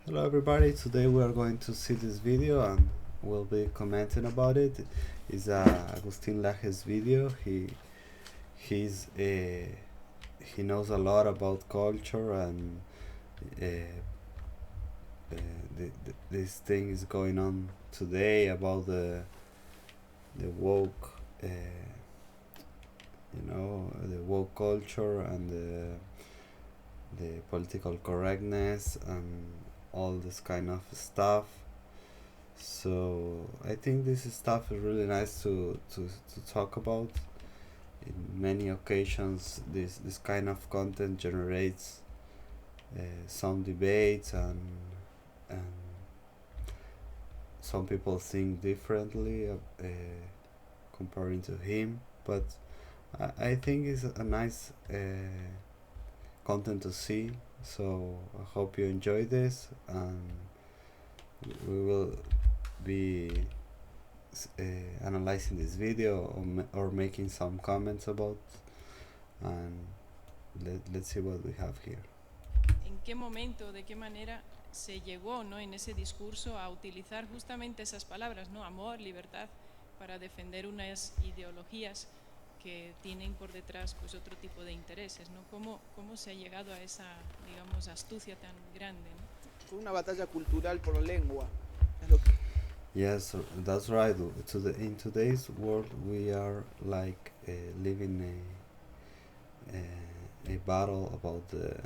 Hello everybody, today we are going to see this video and we'll be commenting about it. It's Agustín Laje's video. He knows a lot about culture and uh, this thing is going on today about the woke the woke culture and the political correctness and all this kind of stuff. So I think this stuff is really nice to talk about. In many occasions, this kind of content generates some debates and some people think differently comparing to him. But I think it's a nice content to see. So I hope you enjoy this, and we will be analyzing this video or making some comments about, and let's see what we have here. ¿En qué momento, de qué manera se llegó, ¿no?, en ese discurso a utilizar justamente esas palabras, ¿no?, amor, libertad, para defender unas ideologías que tienen por detrás pues otro tipo de intereses, ¿no? ¿Cómo se ha llegado a esa, digamos, astucia tan grande, ¿no? Fue una batalla cultural por la lengua. Yes, that's right. In today's world, we are like living a battle about the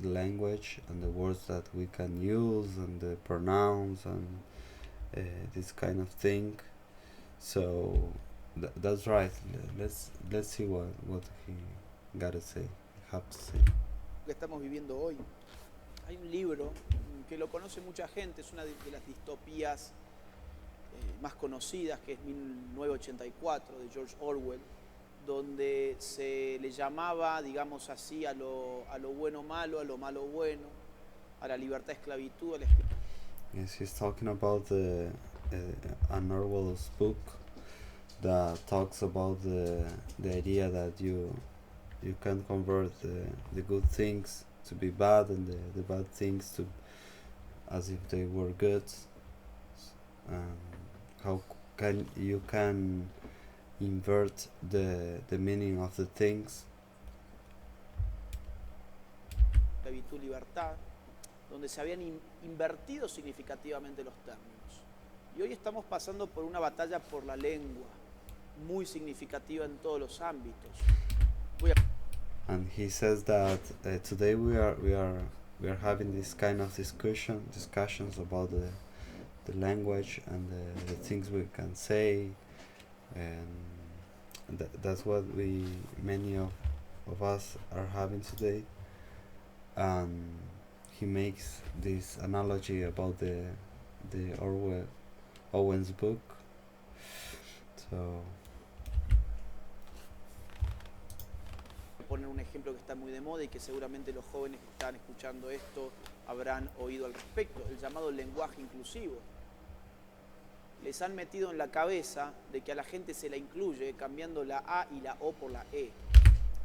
language and the words that we can use and the pronouns and this kind of thing. So that's right. Let's see what he gotta say. Have to say. Que estamos viviendo hoy. Hay un libro que lo conoce mucha gente, es una de las distopías más conocidas, que es 1984 de George Orwell, donde se le llamaba, digamos así, a lo bueno malo, a lo malo bueno, a la libertad esclavitud, a la esclavitud. Yes, he's talking about an Orwell's book that talks about the idea that you can convert the good things to be bad and the bad things to as if they were good. How can invert the meaning of the things? Esclavitud, libertad, donde se habían invertido significativamente los términos. Y hoy estamos pasando por una batalla por la lengua, muy significativa en todos los ámbitos. And he says that today we are having this kind of discussions about the language and the things we can say, and that's what many of us are having today. And he makes this analogy about the Owen's book. So poner un ejemplo que está muy de moda y que seguramente los jóvenes que están escuchando esto habrán oído al respecto, el llamado lenguaje inclusivo. Les han metido en la cabeza de que a la gente se la incluye cambiando la A y la O por la E.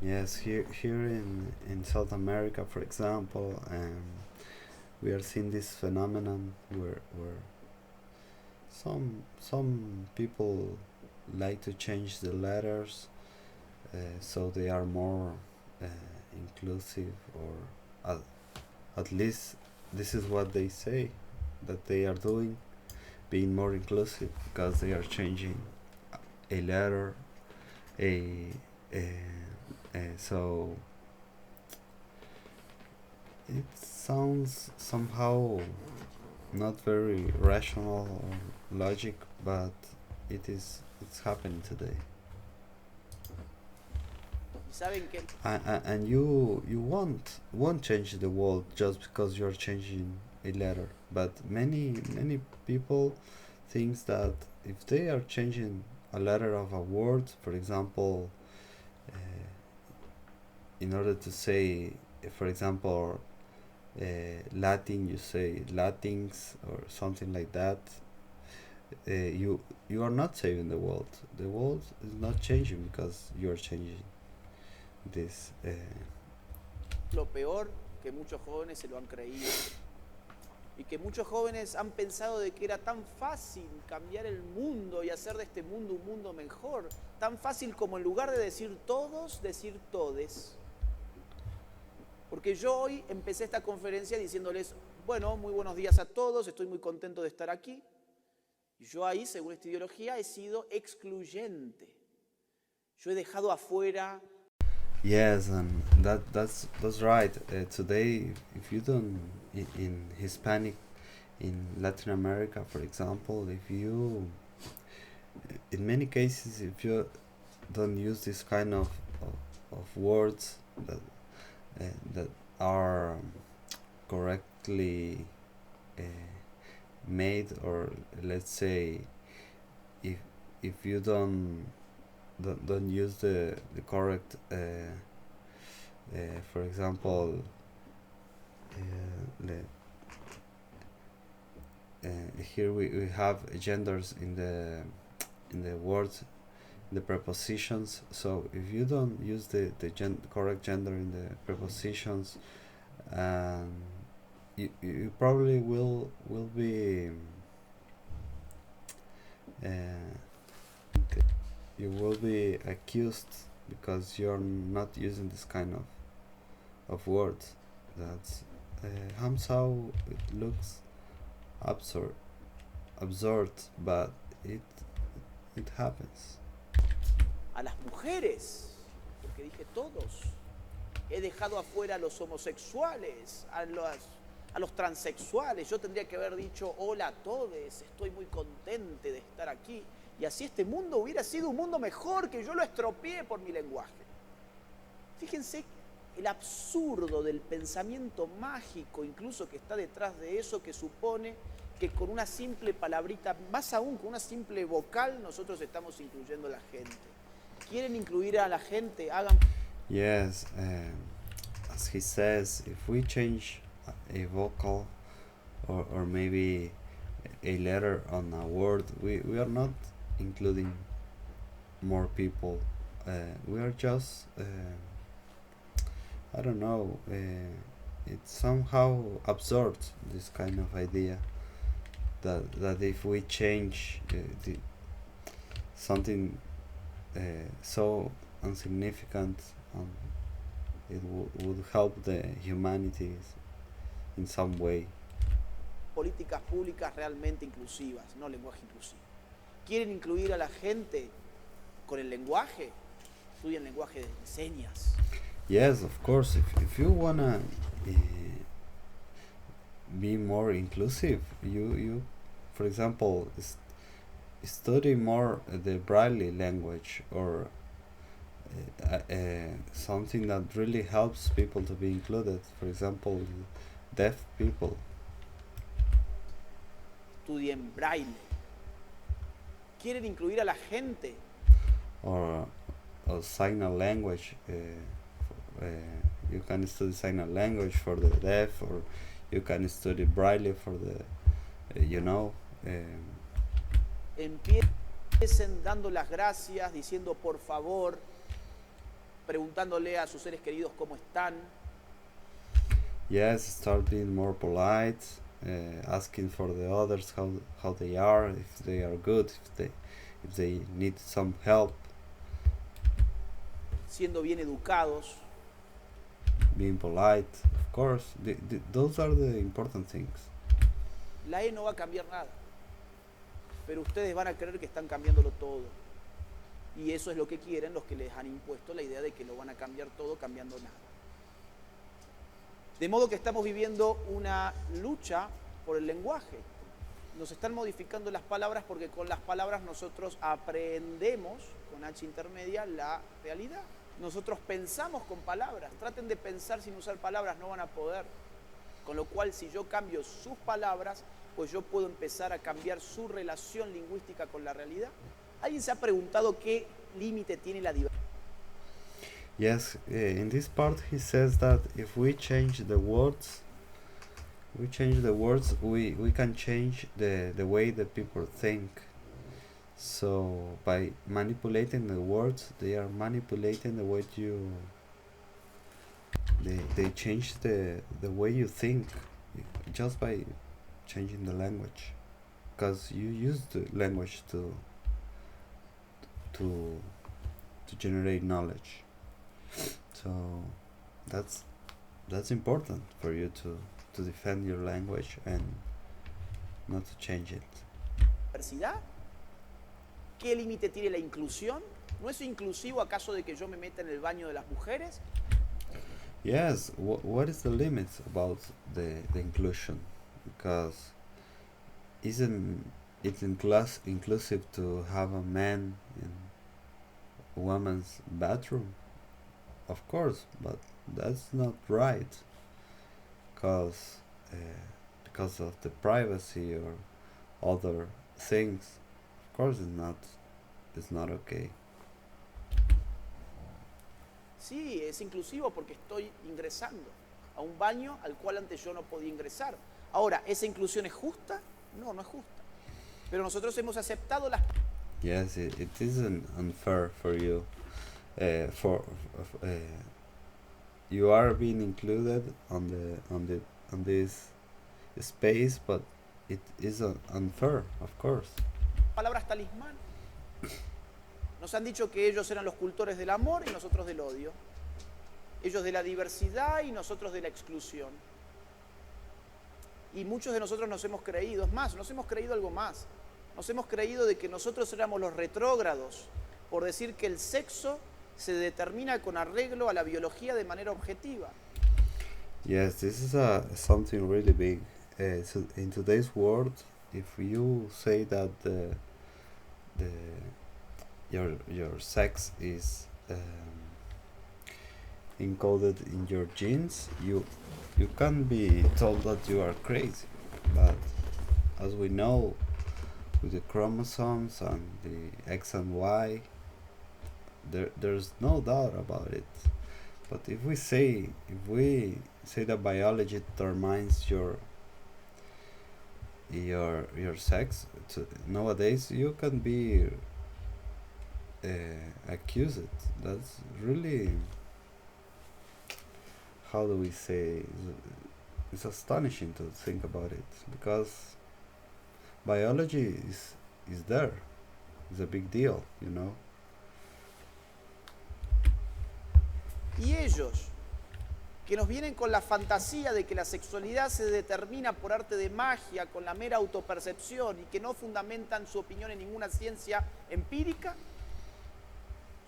Yes, here in South America, for example, we are seeing this phenomenon where some people like to change the letters so they are more inclusive, or at least this is what they say that they are doing, being more inclusive, because they are changing a letter, so it sounds somehow not very rational or logic, but it's happening today. And you won't change the world just because you're changing a letter, but many people thinks that if they are changing a letter of a word, for example, in order to say, for example, Latin, you say Latins or something like that. You are not saving the world. The world is not changing because you are changing this. Lo peor que muchos jóvenes se lo han creído. Y que muchos jóvenes han pensado de que era tan fácil cambiar el mundo y hacer de este mundo un mundo mejor. Tan fácil como en lugar de decir todos, decir todes. Porque yo hoy empecé esta conferencia diciéndoles, bueno, muy buenos días a todos, estoy muy contento de estar aquí. Y yo ahí, según esta ideología, he sido excluyente. Yo he dejado afuera. Yes, and that's right. Today, if you don't in Hispanic, in Latin America, for example, if you, in many cases, if you don't use this kind of words that are correctly uh, made, or let's say, if you don't use the correct for example here we have genders in the words, the prepositions. So if you don't use the correct gender in the prepositions, you probably will be you will be accused because you're not using this kind of words. That's somehow it looks absurd, but it happens. A las mujeres, porque dije todos. He dejado afuera a los homosexuales, a los transexuales. Yo tendría que haber dicho hola a todos, estoy muy contente de estar aquí. Y así este mundo hubiera sido un mundo mejor, que yo lo estropeé por mi lenguaje. Fíjense el absurdo del pensamiento mágico, incluso que está detrás de eso, que supone que con una simple palabrita, más aún con una simple vocal, nosotros estamos incluyendo a la gente. ¿Quieren incluir a la gente? Hagan. Yes, as he says, if we change a vocal or maybe a letter on a word, we are not including more people. We are just, I don't know, it's somehow absurd, this kind of idea that if we change something so insignificant, it would help the humanity in some way. Políticas públicas realmente inclusivas, no lenguaje inclusivo. ¿Quieren incluir a la gente con el lenguaje? Estudien lenguaje de señas. Yes, of course. If you wanna be more inclusive, you for example, study more the Braille language, or something that really helps people to be included. For example, deaf people. Estudien braille. ¿Quieren incluir a la gente? Or sign language. You can study sign language for the deaf, or you can study Braille for the, Empiecen dando las gracias, diciendo por favor, preguntándole a sus seres queridos cómo están. Yes, start being more polite, asking for the others how they are, if they are good, if they need some help. Siendo bien educados. Being polite, of course. Those are the important things. La E no va a cambiar nada, pero ustedes van a creer que están cambiándolo todo. Y eso es lo que quieren los que les han impuesto la idea de que lo van a cambiar todo cambiando nada. De modo que estamos viviendo una lucha por el lenguaje. Nos están modificando las palabras porque con las palabras nosotros aprendemos, con H intermedia, la realidad. Nosotros pensamos con palabras. Traten de pensar sin usar palabras, no van a poder. Con lo cual, si yo cambio sus palabras, pues yo puedo empezar a cambiar su relación lingüística con la realidad. ¿Alguien se ha preguntado qué límite tiene la diversidad? Yes, in this part he says that if we change the words, we can change the way that people think. So by manipulating the words, they are manipulating the way they change the way you think, just by changing the language, because you use the language to to generate knowledge. So that's that's important for you to defend your language and not to change it. ¿Diversidad? ¿Qué límite tiene la inclusión? ¿No es inclusivo acaso de que yo me meta en el baño de las mujeres? Yes, what is the limit about the inclusion? Because isn't it inclusive to have a man in a woman's bathroom? Of course, but that's not right. Because uh, because of the privacy or other things. Of course, it's not okay. Sí, es inclusivo porque estoy ingresando a un baño al cual antes yo no podía ingresar. Ahora, ¿esa inclusión es justa? No, no es justa. Pero nosotros hemos aceptado las... Yes, it isn't unfair for you. For you are being included on this space, but it is unfair, of course. palabras talismán. Nos han dicho que ellos eran los cultores del amor y nosotros del odio. Ellos de la diversidad y nosotros de la exclusión. Y muchos de nosotros nos hemos creído, es más, nos hemos creído algo más. Nos hemos creído de que nosotros éramos los retrógrados por decir que el sexo se determina con arreglo a la biología de manera objetiva. Yes, this is something really big. So in today's world, if you say that the your sex is encoded in your genes, you can be told that you are crazy. But as we know, with the chromosomes and the X and Y, there's no doubt about it. But if we say that biology determines your sex, nowadays you can be accused. That's really, how do we say, it's astonishing to think about it, because biology is there. It's a big deal, you know. Y ellos, que nos vienen con la fantasía de que la sexualidad se determina por arte de magia, con la mera autopercepción y que no fundamentan su opinión en ninguna ciencia empírica,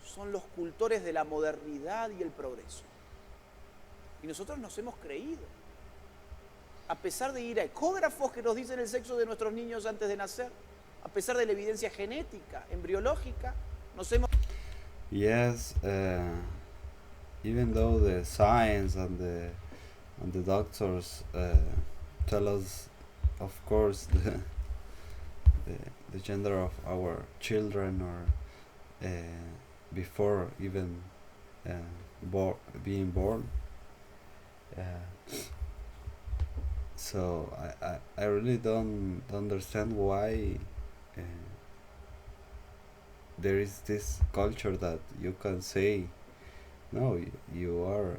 son los cultores de la modernidad y el progreso. Y nosotros nos hemos creído. A pesar de ir a ecógrafos que nos dicen el sexo de nuestros niños antes de nacer, a pesar de la evidencia genética, embriológica, nos hemos... Yes, even though the science and the doctors tell us, of course, the gender of our children, or before even being born. So I really don't understand why there is this culture that you can say, no, you are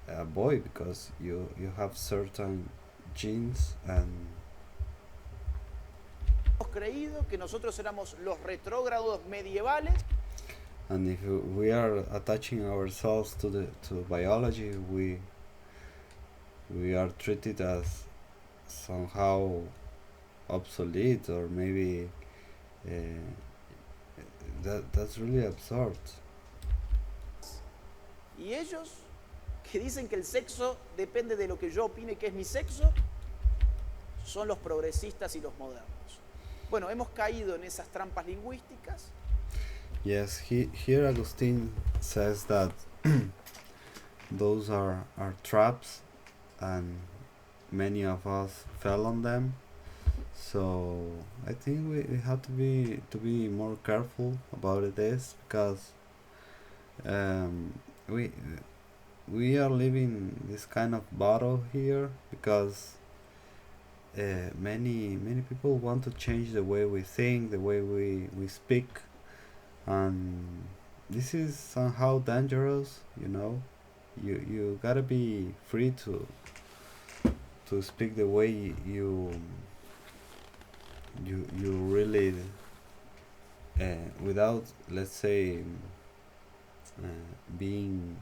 a boy because you have certain genes. And hemos creído que nosotros éramos los retrógrados medievales. And if we are attaching ourselves to biology, we are treated as somehow obsolete, or maybe that's really absurd. Y ellos, que dicen que el sexo depende de lo que yo opine que es mi sexo, son los progresistas y los modernos. Bueno, hemos caído en esas trampas lingüísticas. Yes, here Agustín says that those are traps, and many of us fell on them. So I think we have to be more careful about this, because we are living this kind of battle here, because many people want to change the way we think, the way we speak, and this is somehow dangerous. You know, you gotta be free to speak the way you really without, let's say, being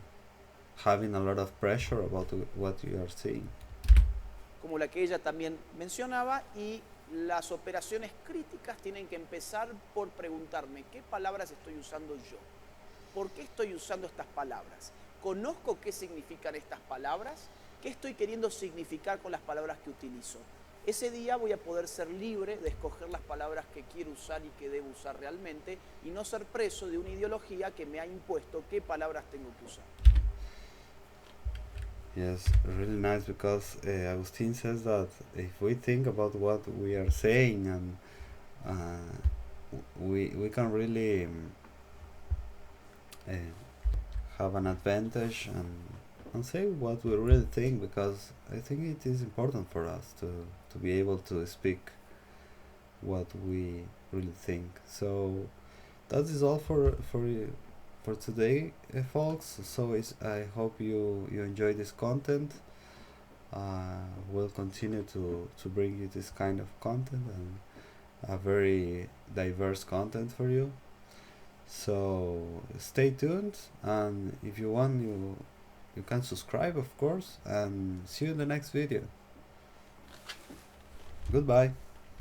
having a lot of pressure about what you are saying. Como la que ella también mencionaba, y las operaciones críticas tienen que empezar por preguntarme qué palabras estoy usando yo, por qué estoy usando estas palabras, conozco qué significan estas palabras, qué estoy queriendo significar con las palabras que utilizo. Ese día voy a poder ser libre de escoger las palabras que quiero usar y que debo usar realmente, y no ser preso de una ideología que me ha impuesto qué palabras tengo que usar. Yes, really nice, because Agustin says that if we think about what we are saying, and we can really have an advantage, and say what we really think, because I think it is important for us to be able to speak what we really think. So that is all for today, folks. So I hope you enjoy this content. We'll continue to bring you this kind of content, and a very diverse content for you. So stay tuned, and if you want, you can subscribe, of course, and see you in the next video. Goodbye.